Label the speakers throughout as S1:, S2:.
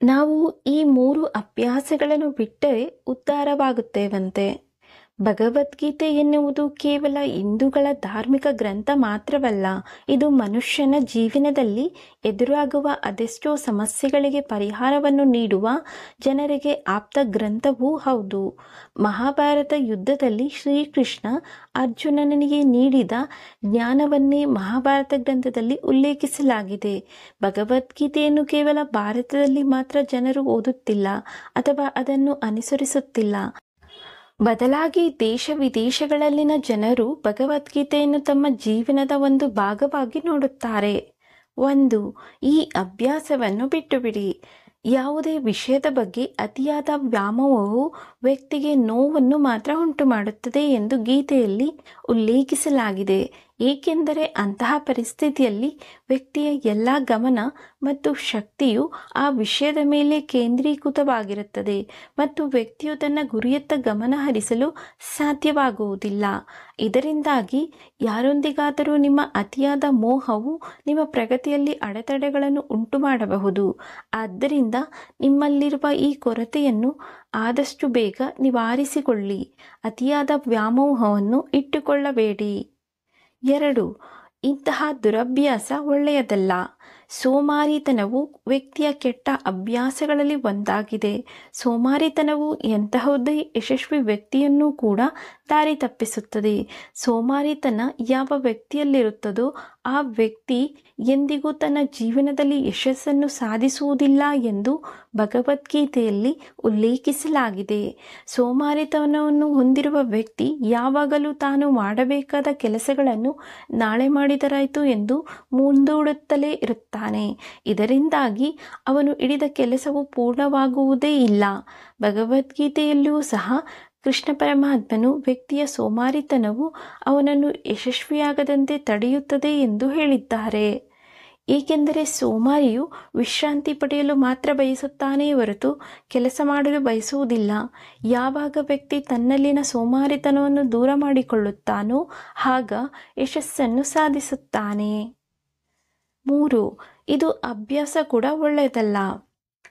S1: ನಾವು ಈ 3 ಅಭ್ಯಾಸಗಳನ್ನು ಬಿಟ್ಟರೆ ಉದ್ಧಾರವಾಗುತ್ತೇವಂತೆ. ಭಗವದ್ಗೀತೆ ಎನ್ನುವುದು ಕೇವಲ ಹಿಂದೂಗಳ ಧಾರ್ಮಿಕ ಗ್ರಂಥ ಮಾತ್ರವಲ್ಲ, ಇದು ಮನುಷ್ಯನ ಜೀವನದಲ್ಲಿ ಎದುರಾಗುವ ಅದೆಷ್ಟೋ ಸಮಸ್ಯೆಗಳಿಗೆ ಪರಿಹಾರವನ್ನು ನೀಡುವ ಜನರಿಗೆ ಆಪ್ತ ಗ್ರಂಥವೂ ಹೌದು. ಮಹಾಭಾರತ ಯುದ್ಧದಲ್ಲಿ ಶ್ರೀಕೃಷ್ಣ ಅರ್ಜುನನಿಗೆ ನೀಡಿದ ಜ್ಞಾನವನ್ನೇ ಮಹಾಭಾರತ ಗ್ರಂಥದಲ್ಲಿ ಉಲ್ಲೇಖಿಸಲಾಗಿದೆ. ಭಗವದ್ಗೀತೆಯನ್ನು ಕೇವಲ ಭಾರತದಲ್ಲಿ ಮಾತ್ರ ಜನರು ಓದುತ್ತಿಲ್ಲ ಅಥವಾ ಅದನ್ನು ಅನುಸರಿಸುತ್ತಿಲ್ಲ. ಬದಲಾಗಿ ದೇಶ ವಿದೇಶಗಳಲ್ಲಿನ ಜನರು ಭಗವದ್ಗೀತೆಯನ್ನು ತಮ್ಮ ಜೀವನದ ಒಂದು ಭಾಗವಾಗಿ ನೋಡುತ್ತಾರೆ. 1. ಈ ಅಭ್ಯಾಸವನ್ನು ಬಿಟ್ಟುಬಿಡಿ. ಯಾವುದೇ ವಿಷಯದ ಬಗ್ಗೆ ಅತಿಯಾದ ವ್ಯಾಮೋಹವು ವ್ಯಕ್ತಿಗೆ ನೋವನ್ನು ಮಾತ್ರ ಉಂಟುಮಾಡುತ್ತದೆ ಎಂದು ಗೀತೆಯಲ್ಲಿ ಉಲ್ಲೇಖಿಸಲಾಗಿದೆ. ಏಕೆಂದರೆ ಅಂತಹ ಪರಿಸ್ಥಿತಿಯಲ್ಲಿ ವ್ಯಕ್ತಿಯ ಎಲ್ಲ ಗಮನ ಮತ್ತು ಶಕ್ತಿಯು ಆ ವಿಷಯದ ಮೇಲೆ ಕೇಂದ್ರೀಕೃತವಾಗಿರುತ್ತದೆ ಮತ್ತು ವ್ಯಕ್ತಿಯು ತನ್ನ ಗುರಿಯತ್ತ ಗಮನ ಹರಿಸಲು ಸಾಧ್ಯವಾಗುವುದಿಲ್ಲ. ಇದರಿಂದಾಗಿ ಯಾರೊಂದಿಗಾದರೂ ನಿಮ್ಮ ಅತಿಯಾದ ಮೋಹವು ನಿಮ್ಮ ಪ್ರಗತಿಯಲ್ಲಿ ಅಡೆತಡೆಗಳನ್ನು ಉಂಟು ಮಾಡಬಹುದು. ಆದ್ದರಿಂದ ನಿಮ್ಮಲ್ಲಿರುವ ಈ ಕೊರತೆಯನ್ನು ಆದಷ್ಟು ಬೇಗ ನಿವಾರಿಸಿಕೊಳ್ಳಿ. ಅತಿಯಾದ ವ್ಯಾಮೋಹವನ್ನು ಇಟ್ಟುಕೊಳ್ಳಬೇಡಿ. 2. ಇಂತಹ ದುರಭ್ಯಾಸ ಒಳ್ಳೆಯದಲ್ಲ. ಸೋಮಾರಿತನವು ವ್ಯಕ್ತಿಯ ಕೆಟ್ಟ ಅಭ್ಯಾಸಗಳಲ್ಲಿ ಒಂದಾಗಿದೆ. ಸೋಮಾರಿತನವು ಎಂತಹುದೇ ಯಶಸ್ವಿ ವ್ಯಕ್ತಿಯನ್ನೂ ಕೂಡ ದಾರಿ ತಪ್ಪಿಸುತ್ತದೆ. ಸೋಮಾರಿತನ ಯಾವ ವ್ಯಕ್ತಿಯಲ್ಲಿರುತ್ತದೋ ಆ ವ್ಯಕ್ತಿ ಎಂದಿಗೂ ತನ್ನ ಜೀವನದಲ್ಲಿ ಯಶಸ್ಸನ್ನು ಸಾಧಿಸುವುದಿಲ್ಲ ಎಂದು ಭಗವದ್ಗೀತೆಯಲ್ಲಿ ಉಲ್ಲೇಖಿಸಲಾಗಿದೆ. ಸೋಮಾರಿತನವನ್ನು ಹೊಂದಿರುವ ವ್ಯಕ್ತಿ ಯಾವಾಗಲೂ ತಾನು ಮಾಡಬೇಕಾದ ಕೆಲಸಗಳನ್ನು ನಾಳೆ ಮಾಡಿದರಾಯಿತು ಎಂದು ಮುಂದೂಡುತ್ತಲೇ ಇರುತ್ತಾನೆ. ಇದರಿಂದಾಗಿ ಅವನು ಹಿಡಿದ ಕೆಲಸವು ಪೂರ್ಣವಾಗುವುದೇ ಇಲ್ಲ. ಭಗವದ್ಗೀತೆಯಲ್ಲಿಯೂ ಸಹ ಕೃಷ್ಣ ಪರಮಾತ್ಮನು ವ್ಯಕ್ತಿಯ ಸೋಮಾರಿತನವು ಅವನನ್ನು ಯಶಸ್ವಿಯಾಗದಂತೆ ತಡೆಯುತ್ತದೆ ಎಂದು ಹೇಳಿದ್ದಾರೆ. ಏಕೆಂದರೆ ಸೋಮಾರಿಯು ವಿಶ್ರಾಂತಿ ಪಡೆಯಲು ಮಾತ್ರ ಬಯಸುತ್ತಾನೇ ಹೊರತು ಕೆಲಸ ಮಾಡಲು ಬಯಸುವುದಿಲ್ಲ. ಯಾವಾಗ ವ್ಯಕ್ತಿ ತನ್ನಲ್ಲಿನ ಸೋಮಾರಿತನವನ್ನು ದೂರ ಮಾಡಿಕೊಳ್ಳುತ್ತಾನೋ ಆಗ ಯಶಸ್ಸನ್ನು ಸಾಧಿಸುತ್ತಾನೆ. 3. ಇದು ಅಭ್ಯಾಸ ಕೂಡ ಒಳ್ಳೆಯದಲ್ಲ.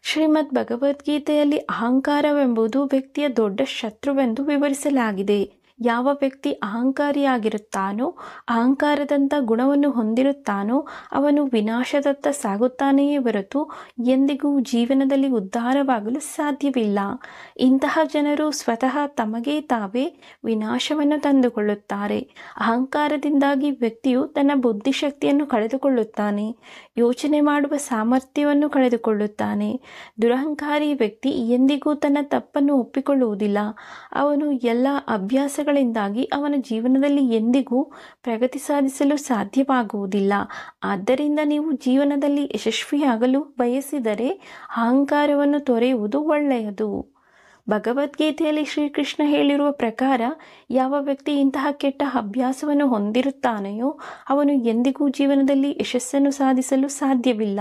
S1: ಶ್ರೀಮದ್ ಭಗವದ್ಗೀತೆಯಲ್ಲಿ ಅಹಂಕಾರವೆಂಬುದು ವ್ಯಕ್ತಿಯ ದೊಡ್ಡ ಶತ್ರುವೆಂದು ವಿವರಿಸಲಾಗಿದೆ. ಯಾವ ವ್ಯಕ್ತಿ ಅಹಂಕಾರಿಯಾಗಿರುತ್ತಾನೋ, ಅಹಂಕಾರದಂಥ ಗುಣವನ್ನು ಹೊಂದಿರುತ್ತಾನೋ ಅವನು ವಿನಾಶದತ್ತ ಸಾಗುತ್ತಾನೆಯೇ ಹೊರತು ಎಂದಿಗೂ ಜೀವನದಲ್ಲಿ ಉದ್ಧಾರವಾಗಲು ಸಾಧ್ಯವಿಲ್ಲ. ಇಂತಹ ಜನರು ಸ್ವತಃ ತಮಗೆ ತಾವೇ ವಿನಾಶವನ್ನು ತಂದುಕೊಳ್ಳುತ್ತಾರೆ. ಅಹಂಕಾರದಿಂದಾಗಿ ವ್ಯಕ್ತಿಯು ತನ್ನ ಬುದ್ಧಿಶಕ್ತಿಯನ್ನು ಕಳೆದುಕೊಳ್ಳುತ್ತಾನೆ, ಯೋಚನೆ ಮಾಡುವ ಸಾಮರ್ಥ್ಯವನ್ನು ಕಳೆದುಕೊಳ್ಳುತ್ತಾನೆ. ದುರಹಂಕಾರಿ ವ್ಯಕ್ತಿ ಎಂದಿಗೂ ತನ್ನ ತಪ್ಪನ್ನು ಒಪ್ಪಿಕೊಳ್ಳುವುದಿಲ್ಲ. ಅವನು ಎಲ್ಲ ಅಭ್ಯಾಸಗಳಿಂದಾಗಿ ಅವನ ಜೀವನದಲ್ಲಿ ಎಂದಿಗೂ ಪ್ರಗತಿ ಸಾಧಿಸಲು ಸಾಧ್ಯವಾಗುವುದಿಲ್ಲ. ಆದ್ದರಿಂದ ನೀವು ಜೀವನದಲ್ಲಿ ಯಶಸ್ವಿಯಾಗಲು ಬಯಸಿದರೆ ಅಹಂಕಾರವನ್ನು ತೊರೆಯುವುದು ಒಳ್ಳೆಯದು. ಭಗವದ್ಗೀತೆಯಲ್ಲಿ ಶ್ರೀಕೃಷ್ಣ ಹೇಳಿರುವ ಪ್ರಕಾರ ಯಾವ ವ್ಯಕ್ತಿ ಇಂತಹ ಕೆಟ್ಟ ಅಭ್ಯಾಸವನ್ನು ಹೊಂದಿರುತ್ತಾನೆಯೋ ಅವನು ಎಂದಿಗೂ ಜೀವನದಲ್ಲಿ ಯಶಸ್ಸನ್ನು ಸಾಧಿಸಲು ಸಾಧ್ಯವಿಲ್ಲ.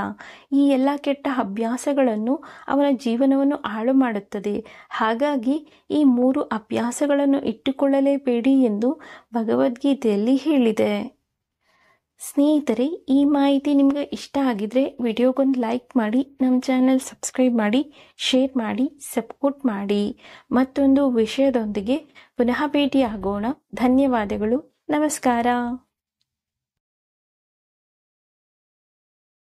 S1: ಈ ಎಲ್ಲ ಕೆಟ್ಟ ಅಭ್ಯಾಸಗಳನ್ನು ಅವನ ಜೀವನವನ್ನು ಹಾಳು ಮಾಡುತ್ತದೆ. ಹಾಗಾಗಿ ಈ 3 ಅಭ್ಯಾಸಗಳನ್ನು ಇಟ್ಟುಕೊಳ್ಳಲೇಬೇಡಿ ಎಂದು ಭಗವದ್ಗೀತೆಯಲ್ಲಿ ಹೇಳಿದೆ. ಸ್ನೇಹಿತರೆ, ಈ ಮಾಹಿತಿ ನಿಮಗೆ ಇಷ್ಟ ಆಗಿದ್ರೆ ವಿಡಿಯೋಗೊಂದು ಲೈಕ್ ಮಾಡಿ, ನಮ್ಮ ಚಾನಲ್ ಸಬ್ಸ್ಕ್ರೈಬ್ ಮಾಡಿ, ಶೇರ್ ಮಾಡಿ, ಸಪೋರ್ಟ್ ಮಾಡಿ. ಮತ್ತೊಂದು ವಿಷಯದೊಂದಿಗೆ ಪುನಃ ಭೇಟಿಯಾಗೋಣ. ಧನ್ಯವಾದಗಳು. ನಮಸ್ಕಾರ.